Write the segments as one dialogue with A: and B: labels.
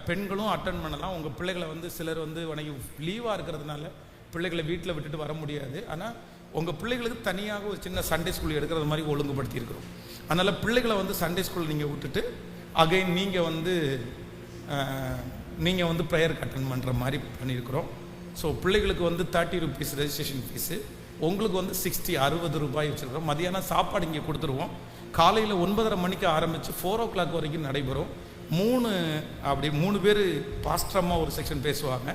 A: பெண்களும் அட்டன் பண்ணலாம். உங்கள் பிள்ளைகளை வந்து சிலர் வந்து லீவாக இருக்கிறதுனால பிள்ளைகளை வீட்டில் விட்டுட்டு வர முடியாது. ஆனால் உங்கள் பிள்ளைகளுக்கு தனியாக ஒரு சின்ன சண்டே ஸ்கூல் எடுக்கிறது மாதிரி ஒழுங்குபடுத்தியிருக்கிறோம். அதனால் பிள்ளைகளை வந்து சண்டே ஸ்கூல் நீங்கள் விட்டுட்டு அகைன் நீங்கள் வந்து ப்ரேயருக்கு அட்டன் பண்ணுற மாதிரி பண்ணியிருக்கிறோம். ஸோ பிள்ளைகளுக்கு வந்து 30 rupees ரெஜிஸ்ட்ரேஷன் ஃபீஸு, உங்களுக்கு வந்து 60 ரூபாய் வச்சுருக்கிறோம். மதியானம் சாப்பாடு இங்கே கொடுத்துருவோம். காலையில் 9:30 மணிக்கு ஆரம்பித்து 4 o'clock வரைக்கும் நடைபெறும். 3 பேர் பாஸ்டரமாக ஒரு செக்ஷன் பேசுவாங்க.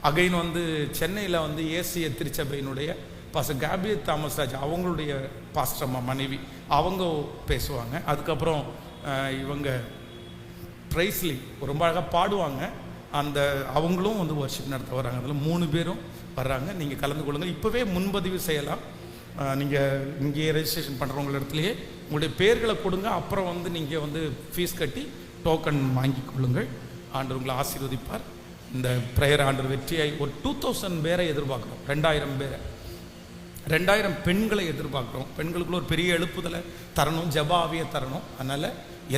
A: அகைன் வந்து சென்னையில் வந்து ஏசிய திருச்சபையினுடைய பாஸ்டர் கேப்ரியல் தாமஸ் ராஜ் அவங்களுடைய பாஸ்டரம்மா மனைவி அவங்க பேசுவாங்க. அதுக்கப்புறம் இவங்க ப்ரைஸ்லி ரொம்ப அழகாக பாடுவாங்க. அவங்களும் வந்து வர்ஷிப் நடத்த வராங்க. அதில் 3 பேரும் வர்றாங்க. நீங்கள் கலந்து கொள்ளுங்கள். இப்போவே முன்பதிவு செய்யலாம். நீங்கள் இங்கேயே ரெஜிஸ்ட்ரேஷன் பண்ணுறவங்க இடத்துலையே உங்களுடைய பேர்களை கொடுங்க. அப்புறம் வந்து நீங்கள் வந்து ஃபீஸ் கட்டி டோக்கன் வாங்கி கொள்ளுங்கள். ஆண்டவர் உங்களை ஆசீர்வதிப்பார். இந்த ப்ரேயர் ஆண்டவர் வெற்றியாகி ஒரு 2000 பேரை எதிர்பார்க்குறோம். 2000 பேரை, 2000 பெண்களை எதிர்பார்க்குறோம். பெண்களுக்குள்ள ஒரு பெரிய எழுப்புதலை தரணும், ஜபாவியை தரணும். அதனால்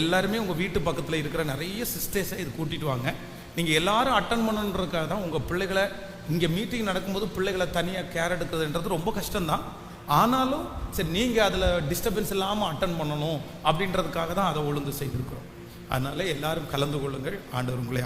A: எல்லாருமே உங்கள் வீட்டு பக்கத்தில் இருக்கிற நிறைய சிஸ்டர்ஸை இது கூட்டிகிட்டு வாங்க. நீங்கள் எல்லாரும் அட்டன் பண்ணணுன்றதுக்காக தான். உங்கள் பிள்ளைகளை இங்கே மீட்டிங் நடக்கும்போது பிள்ளைகளை தனியாக கேர் எடுக்கிறதுன்றது ரொம்ப கஷ்டம்தான். ஆனாலும் சரி, நீங்கள் அதில் டிஸ்டர்பன்ஸ் இல்லாமல் அட்டன் பண்ணணும் அப்படின்றதுக்காக தான் அதை ஒழுங்கு செய்திருக்கிறோம். அதனால் எல்லாரும் கலந்து கொள்ளுங்கள். ஆண்டவர் உங்களை